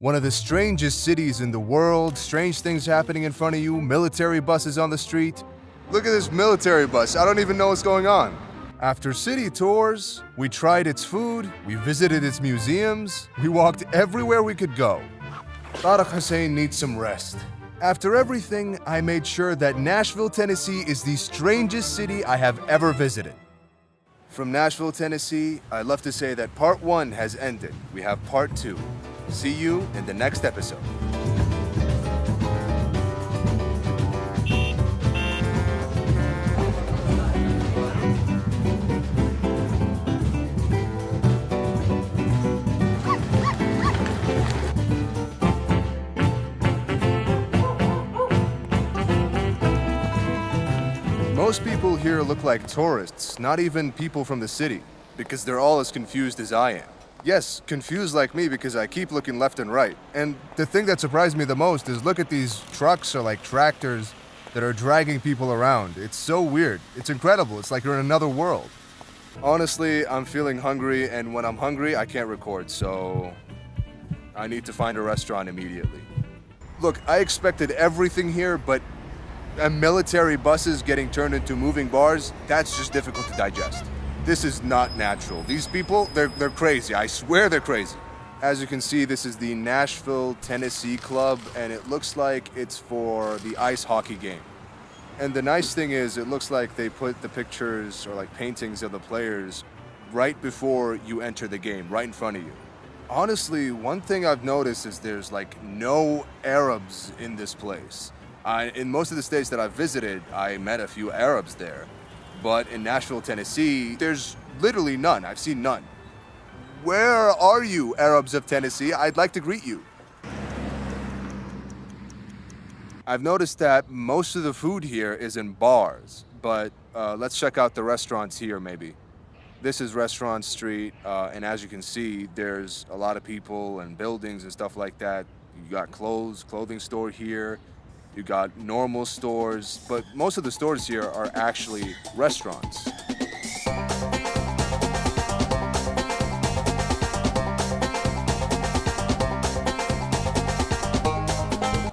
One of the strangest cities in the world, strange things happening in front of you, military buses on the street. Look at this military bus, I don't even know what's going on. After city tours, we tried its food, we visited its museums, we walked everywhere we could go. Tariq Hussein needs some rest. After everything, I made sure that Nashville, Tennessee is the strangest city I have ever visited. From Nashville, Tennessee, I'd love to say that part 1 has ended. We have part 2. See you in the next episode. Most people here look like tourists, not even people from the city, because they're all as confused as I am. Yes, confused like me because I keep looking left and right. And the thing that surprised me the most is look at these trucks or like tractors that are dragging people around. It's so weird. It's incredible. It's like you're in another world. Honestly, I'm feeling hungry, and when I'm hungry, I can't record, so I need to find a restaurant immediately. Look, I expected everything here, but military buses getting turned into moving bars, that's just difficult to digest. This is not natural. These people, they're crazy. I swear they're crazy. As you can see, this is the Nashville, Tennessee club, and it looks like it's for the ice hockey game. And the nice thing is, it looks like they put the pictures or like paintings of the players right before you enter the game, right in front of you. Honestly, one thing I've noticed is there's like no Arabs in this place. In most of the states that I've visited, I met a few Arabs there. But in Nashville, Tennessee, there's literally none. I've seen none. Where are you, Arabs of Tennessee? I'd like to greet you. I've noticed that most of the food here is in bars, but let's check out the restaurants here maybe. This is Restaurant Street, and as you can see, there's a lot of people and buildings and stuff like that. You got clothing store here. You got normal stores, but most of the stores here are actually restaurants.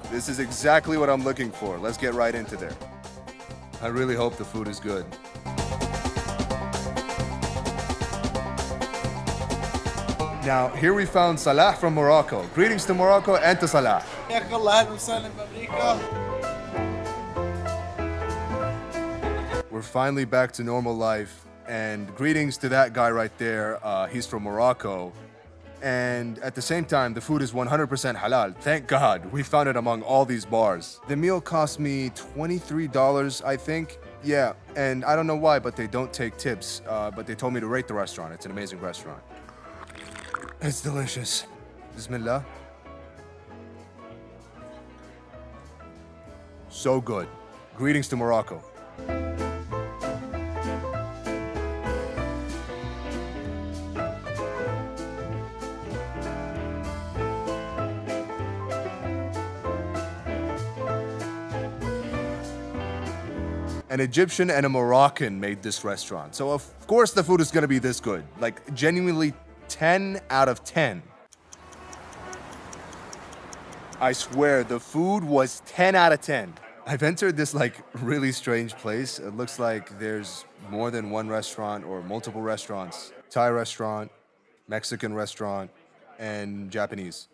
This is exactly what I'm looking for. Let's get right into there. I really hope the food is good. Now, here we found Salah from Morocco. Greetings to Morocco and to Salah. We're finally back to normal life, and greetings to that guy right there. He's from Morocco. And at the same time, the food is 100% halal. Thank God, we found it among all these bars. The meal cost me $23, I think. Yeah, and I don't know why, but they don't take tips. But they told me to rate the restaurant. It's an amazing restaurant. It's delicious. Bismillah. So good. Greetings to Morocco. An Egyptian and a Moroccan made this restaurant. So of course the food is gonna be this good. Like genuinely 10 out of 10. I swear, the food was 10 out of 10. I've entered this like really strange place. It looks like there's more than one restaurant or multiple restaurants. Thai restaurant, Mexican restaurant, and Japanese.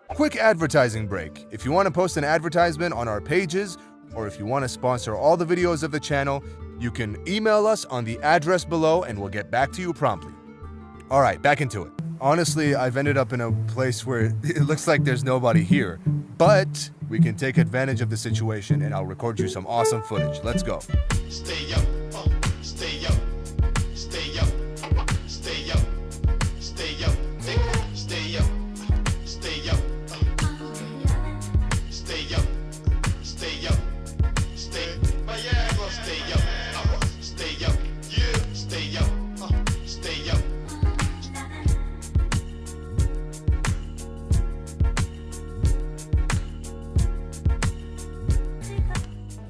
Quick advertising break. If you want to post an advertisement on our pages, or if you want to sponsor all the videos of the channel, you can email us on the address below and we'll get back to you promptly. All right, back into it. Honestly, I've ended up in a place where it looks like there's nobody here, but we can take advantage of the situation and I'll record you some awesome footage. Let's go. Stay up, stay up, stay up, stay up, stay up, stay up, stay up, stay up, stay up, stay up, stay up, stay up, yeah, stay up, stay up.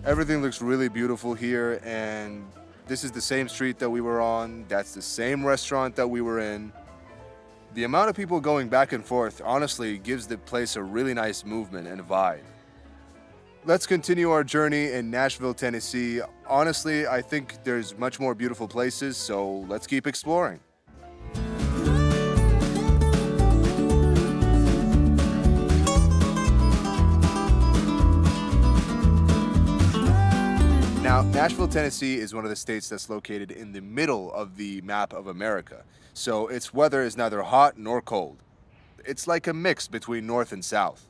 Everything looks really beautiful here, and this is the same street that we were on. That's the same restaurant that we were in. The amount of people going back and forth honestly gives the place a really nice movement and vibe. Let's continue our journey in Nashville, Tennessee. Honestly, I think there's much more beautiful places, so let's keep exploring. Now, Nashville, Tennessee is one of the states that's located in the middle of the map of America, so its weather is neither hot nor cold. It's like a mix between north and south.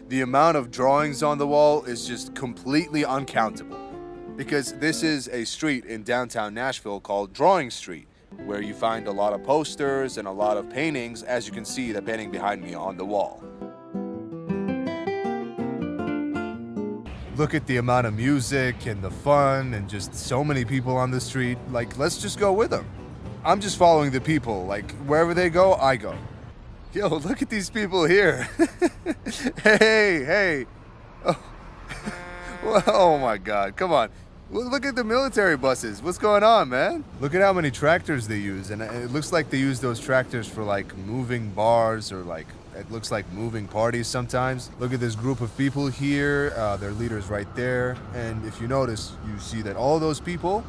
The amount of drawings on the wall is just completely uncountable, because this is a street in downtown Nashville called Drawing Street, where you find a lot of posters and a lot of paintings, as you can see the painting behind me on the wall. Look at the amount of music and the fun and just so many people on the street. Like, let's just go with them. I'm just following the people. Like, wherever they go, I go. Yo, look at these people here. Hey. Oh. Well, oh my God, come on. Look at the military buses. What's going on, man? Look at how many tractors they use. And it looks like they use those tractors for like moving bars or like, it looks like moving parties sometimes. Look at this group of people here. Their leader's right there. And if you notice, you see that all those people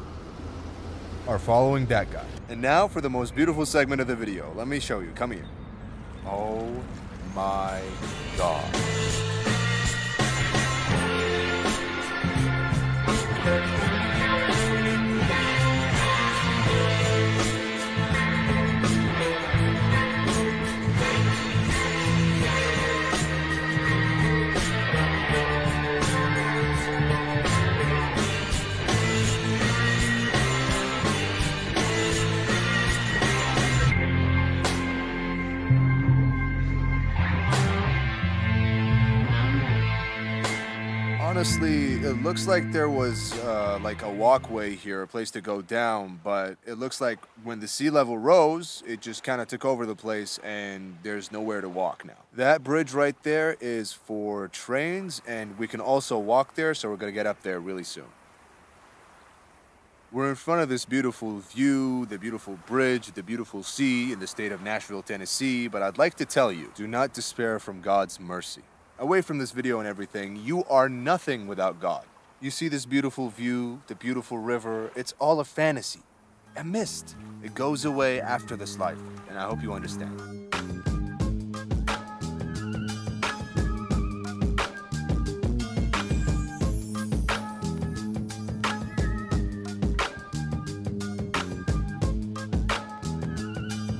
are following that guy. And now for the most beautiful segment of the video. Let me show you. Come here. Oh my God. Honestly, it looks like there was like a walkway here, a place to go down, but it looks like when the sea level rose, it just kind of took over the place and there's nowhere to walk now. That bridge right there is for trains, and we can also walk there, so we're gonna get up there really soon. We're in front of this beautiful view, the beautiful bridge, the beautiful sea in the state of Nashville, Tennessee, but I'd like to tell you, do not despair from God's mercy. Away from this video and everything, you are nothing without God. You see this beautiful view, the beautiful river, it's all a fantasy, a mist. It goes away after this life, and I hope you understand.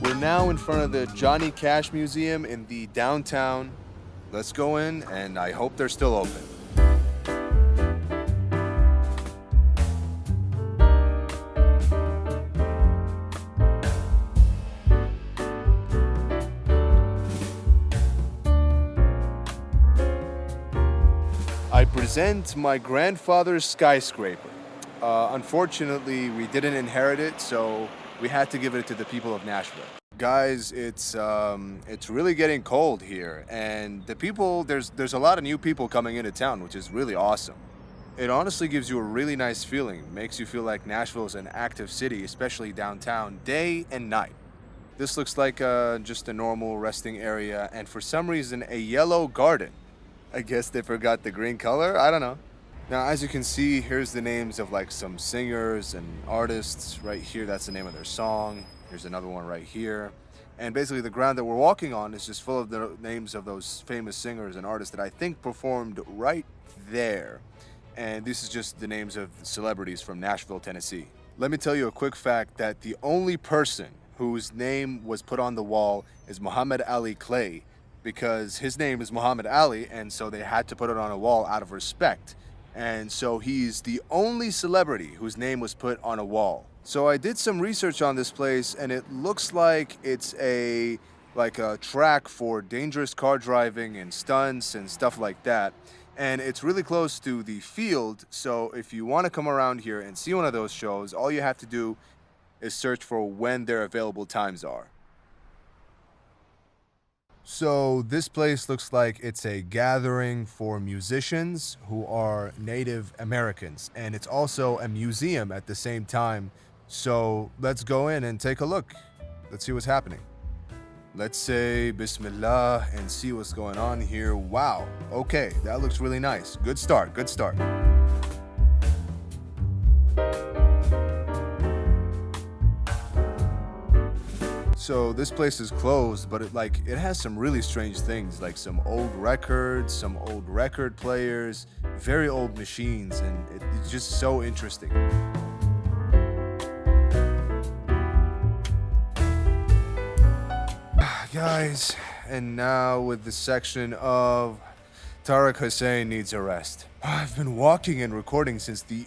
We're now in front of the Johnny Cash Museum in the downtown. Let's go in, and I hope they're still open. I present my grandfather's skyscraper. Unfortunately, we didn't inherit it, so we had to give it to the people of Nashville. Guys, it's really getting cold here, and the people, there's a lot of new people coming into town, which is really awesome. It honestly gives you a really nice feeling. Makes you feel like Nashville is an active city, especially downtown, day and night. This looks like just a normal resting area, and for some reason, a yellow garden. I guess they forgot the green color? I don't know. Now, as you can see, here's the names of like some singers and artists. Right here, that's the name of their song. Here's another one right here. And basically the ground that we're walking on is just full of the names of those famous singers and artists that I think performed right there. And this is just the names of celebrities from Nashville, Tennessee. Let me tell you a quick fact that the only person whose name was put on the wall is Muhammad Ali Clay, because his name is Muhammad Ali, and so they had to put it on a wall out of respect. And so he's the only celebrity whose name was put on a wall. So I did some research on this place, and it looks like it's a track for dangerous car driving and stunts and stuff like that. And it's really close to the field, so if you want to come around here and see one of those shows, all you have to do is search for when their available times are. So this place looks like it's a gathering for musicians who are Native Americans, and it's also a museum at the same time So let's go in and take a look. Let's see what's happening. Let's say Bismillah and see what's going on here. Wow. Okay, that looks really nice. Good start, good start. So this place is closed, but it has some really strange things, like some old records, some old record players, very old machines, and it's just so interesting. Guys, and now with the section of Tariq Hussein needs arrest. I've been walking and recording since the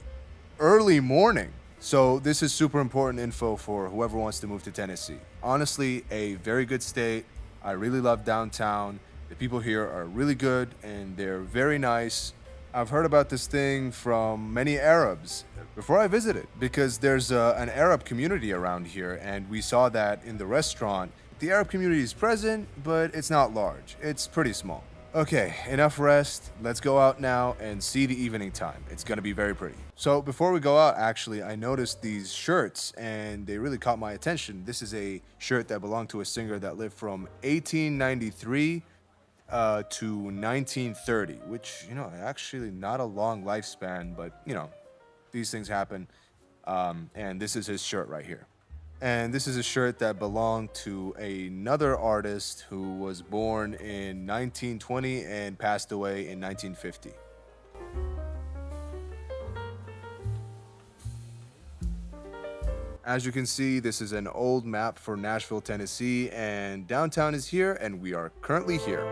early morning. So this is super important info for whoever wants to move to Tennessee. Honestly, a very good state. I really love downtown. The people here are really good and they're very nice. I've heard about this thing from many Arabs before I visited because there's an Arab community around here, and we saw that in the restaurant. The Arab community is present, but it's not large. It's pretty small. Okay, enough rest. Let's go out now and see the evening time. It's gonna be very pretty. So before we go out, actually, I noticed these shirts and they really caught my attention. This is a shirt that belonged to a singer that lived from 1893 to 1930, which, actually not a long lifespan, but, these things happen. And this is his shirt right here. And this is a shirt that belonged to another artist who was born in 1920 and passed away in 1950. As you can see, this is an old map for Nashville, Tennessee, and downtown is here, and we are currently here.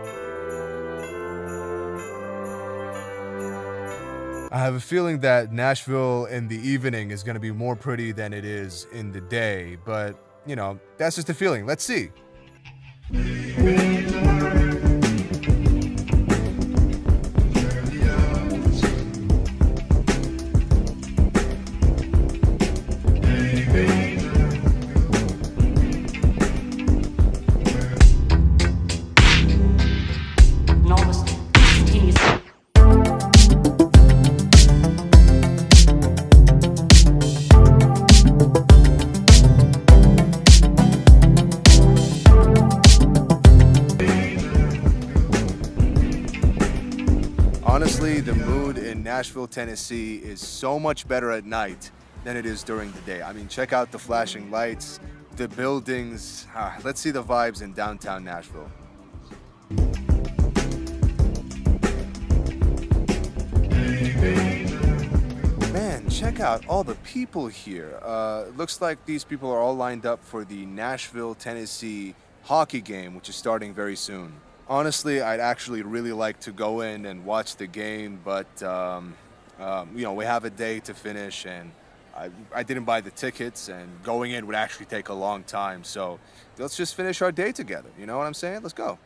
I have a feeling that Nashville in the evening is going to be more pretty than it is in the day, but, that's just a feeling. Let's see. Honestly, the mood in Nashville, Tennessee is so much better at night than it is during the day. I mean, check out the flashing lights, the buildings. Let's see the vibes in downtown Nashville. Man, check out all the people here. Looks like these people are all lined up for the Nashville, Tennessee hockey game, which is starting very soon. Honestly, I'd actually really like to go in and watch the game, but we have a day to finish, and I didn't buy the tickets, and going in would actually take a long time. So let's just finish our day together. You know what I'm saying? Let's go.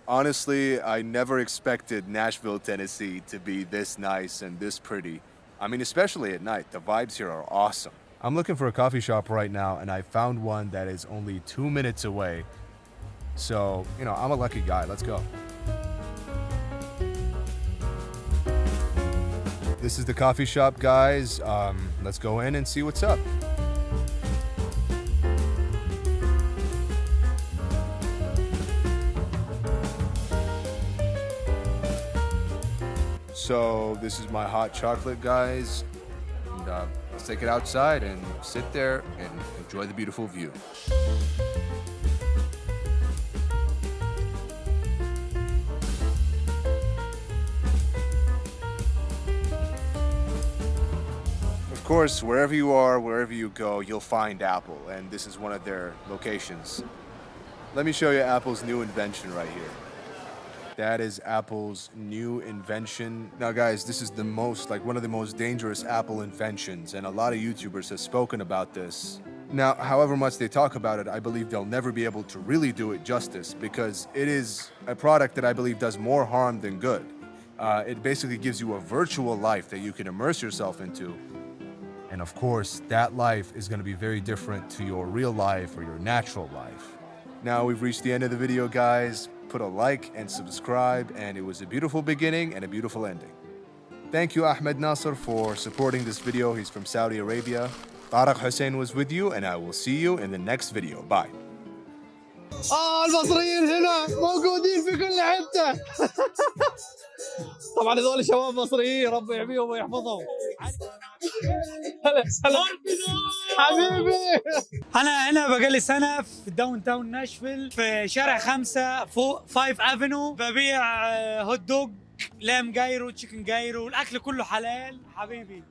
Honestly, I never expected Nashville, Tennessee to be this nice and this pretty. I mean, especially at night. The vibes here are awesome. I'm looking for a coffee shop right now, and I found one that is only 2 minutes away. So, I'm a lucky guy. Let's go. This is the coffee shop, guys. Let's go in and see what's up. So, this is my hot chocolate, guys. And let's take it outside and sit there and enjoy the beautiful view. Of course, wherever you are, wherever you go, you'll find Apple, and this is one of their locations. Let me show you Apple's new invention right here. That is Apple's new invention. Now guys, this is one of the most dangerous Apple inventions, and a lot of YouTubers have spoken about this. Now, however much they talk about it, I believe they'll never be able to really do it justice, because it is a product that I believe does more harm than good. It basically gives you a virtual life that you can immerse yourself into. And of course, that life is going to be very different to your real life or your natural life. Now we've reached the end of the video, guys. Put a like and subscribe, and it was a beautiful beginning and a beautiful ending. Thank you, Ahmed Nasser, for supporting this video. He's from Saudi Arabia. Tariq Hussein was with you, and I will see you in the next video. Bye. المصريين هنا موجودين في كل حته. طبعا هذول شباب مصريين ربي يحميهم ويحفظهم. حبيبي انا هنا بقالي سنه في داون تاون ناشفيل في شارع 5 فوق 5 افنيو ببيع هوت دوج لام جايرو تشيكن جايرو الاكل كله حلال حبيبي.